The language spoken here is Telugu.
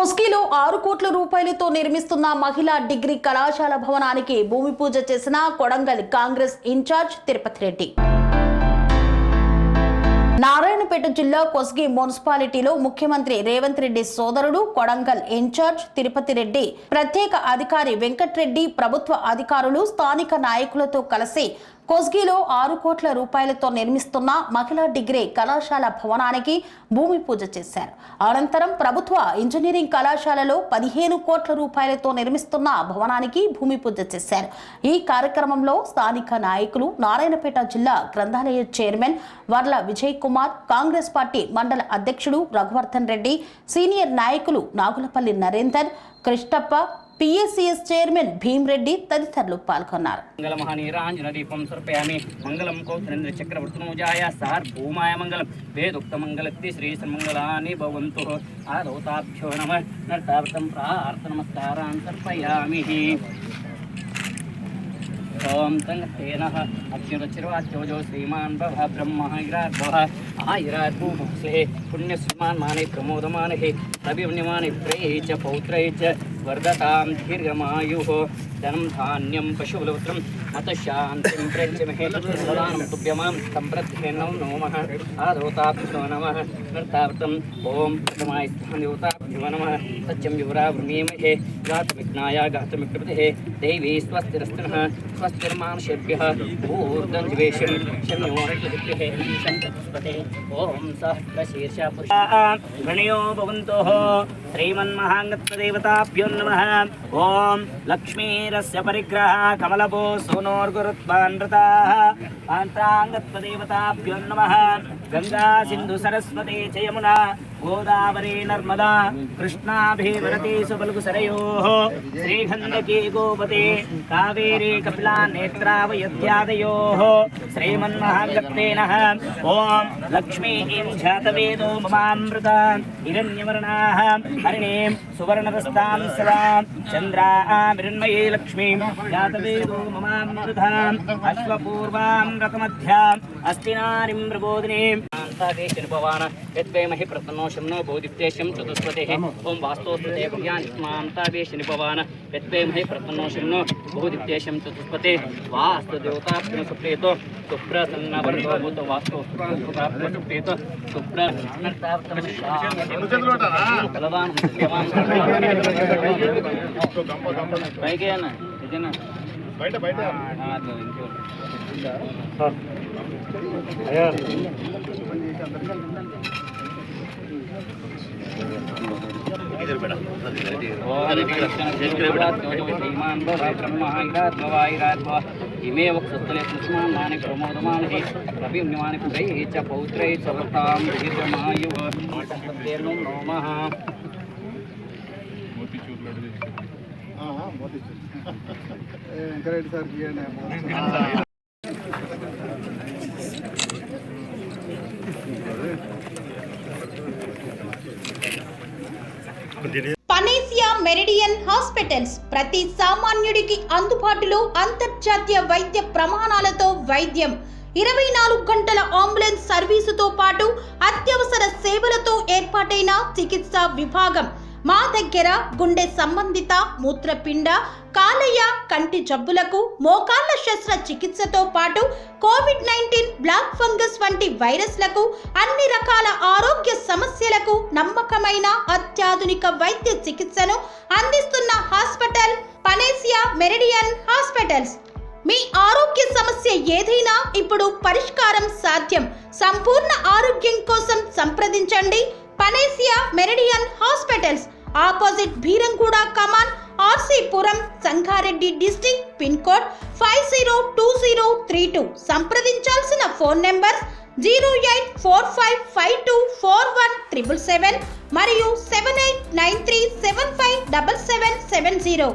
కొస్గిలో 6 కోట్ల రూపాయలతో నిర్మిస్తున్న మహిళా డిగ్రీ కళాశాల భవనానికి భూమి పూజ చేసిన కొడంగల్ కాంగ్రెస్ ఇన్ఛార్జ్ తిరుపతి రెడ్డి. నారాయణపేట జిల్లా కొస్గి మున్సిపాలిటీలో ముఖ్యమంత్రి రేవంత్ రెడ్డి సోదరుడు కొడంగల్ ఇన్ఛార్జ్ తిరుపతి రెడ్డి, ప్రత్యేక అధికారి వెంకట్రెడ్డి, ప్రభుత్వ అధికారులు, స్థానిక నాయకులతో కలిసి కొస్గిలో 6 కోట్ల రూపాయలతో నిర్మిస్తున్న మహిళా డిగ్రీ కళాశాల భవనానికి భూమి పూజ చేశారు. అనంతరం ప్రభుత్వ ఇంజనీరింగ్ కళాశాలలో 15 కోట్ల రూపాయలతో నిర్మిస్తున్న భవనానికి భూమి పూజ చేశారు. ఈ కార్యక్రమంలో స్థానిక నాయకులు, నారాయణపేట జిల్లా గ్రంథాలయ చైర్మన్ వర్ల విజయ్ కుమార్, కాంగ్రెస్ పార్టీ మండల అధ్యక్షుడు రఘువర్ధన్ రెడ్డి, సీనియర్ నాయకులు నాగులపల్లి నరేందర్, కృష్ణప్ప, పిఎస్సిఎస్ చైర్మన్ భీమ్రెడ్డి తదితరులు పాల్గొన్నారు. మంగళమహానీరాంజనదీపం సమర్పయామి. మంగళం కౌత్రేంద్ర చక్రవర్తనోజాయ సార్భౌమాయ మంగళం వేదోక్తమంగళత్తి శ్రీసన్మంగళాని భవంతు. ఆదౌతాభ్యో నమః. నర్తావతం ప్రార్థనమస్కారాన్ సమర్పయామి. ఓం సంగతేనః అక్షరచిర్వాచ్యోజో శ్రీమాన్ భవ బ్రహ్మహిరాద్భవ ఆయురాద్భూముక్షే పుణ్యస్మాన్ మానే ప్రమోదమానే అభిమన్యమానే ప్రేయ చ పౌత్రయ చ వర్ధతాం దీర్ఘమాయుః ధనం ధాన్యం పశుబలపుత్రం మతశాంతిం ప్రేక్షమహే సదానం తుభ్యమాం సంప్రత్యే నమః. ఆదౌతాభ్యో నమః. నర్తావతం ఓం ప్రథమాయ దేవతాభ్యో నమః. సత్యం యువరావృణీమహే గాతమిఘ్నాయ గాతమికృతే దేవీ స్వస్తిరస్తనః స్వస్తిర్మానుషేభ్యః ఊర్ధ్వం జివేషం శమ్యోర్ధ్వదిభ్యః శంతస్పతే. ఓం సహస్రశీర్ష ప్రణయో భవంతోః. శ్రీమన్మహాంగత్వదేవతాభ్యో నమః. ఓం లక్ష్మీరస్య పరిగ్రహ కమలభో సోనోర్గురుత్వాన్రతాః పాంత్రాంగత్వదేవతాభ్యో నమః. గంగా సింధు సరస్వతి చ యమునా గోదావరి నర్మదా కృష్ణా భీమరతి సుబల్గు సరయోః శ్రీగంధకీ గోపతే కావేరీ కపిలా నేత్రావయత్యాదయోః శ్రీమన్మహాగత్వేనః. ఓం లక్ష్మీం జాతవేదో మమామృత హిరణ్యవర్ణాః హరిణీం సువర్ణరస్తాం సదాం చంద్రామిరణ్మయీ లక్ష్మీం జాతవేదో మమామృత అశ్వపూర్వాం రథమధ్యాం అస్తినానిం ప్రబోధినీం భవాన యద్వేమహి ప్రతనోషంనో బోధిప్తేశం చతుస్పతే. ఓం వాస్తోస్పతే పుణ్యానిస్మాంతావేశని భవాన యద్వేమహి ప్రతనోషంనో బోధిప్తేశం చతుస్పతే. వాస్తు దేవతాభ్యో సుప్రేతో సుప్రసన్నవర్తో భూత వాస్తు సుప్రేతో బయట బయట ఇమే వక్షస్థలే సుష్మాన్ మాని ప్రమోదమానే రవిమ్యమాని పుత్రై చ పౌత్రై సవతాం దీర్ఘమాయుః నమః. Venkat Reddy sir Panacea Meridian hospitals ప్రతి సామాన్యుడికి అందుబాటులో అంతర్జాతీయ వైద్య ప్రమాణాలతో వైద్యం, 24 గంటల అంబులెన్స్ సర్వీసుతో పాటు అత్యవసర సేవలతో ఏర్పాటైన చికిత్సా విభాగం. మా దగ్గర గుండె సంబంధిత, మూత్రపిండ, కాలేయ, కంటి జబ్బులకు, మోకాళ్ల శస్త్రచికిత్సతో పాటు కోవిడ్-19, బ్లాక్ ఫంగస్ వంటి వైరస్లకు, అన్ని రకాల ఆరోగ్య సమస్యలకు నమ్మకమైన అత్యాధునిక వైద్య చికిత్సను అందిస్తున్న హాస్పిటల్ పనేసియా మెరిడియన్ హాస్పిటల్స్. మీ ఆరోగ్య సమస్య ఏదైనా ఇప్పుడు పరిష్కారం సాధ్యం. సంపూర్ణ ఆరోగ్యం కోసం సంప్రదించండి Panacea Meridian Hospitals. Opposite Beeramguda Kaman, RC Puram, Sangareddy district. Pin code 502032. సంప్రదించాల్సిన ఫోన్ నెంబర్ 0845524177 మరియు 7893757770.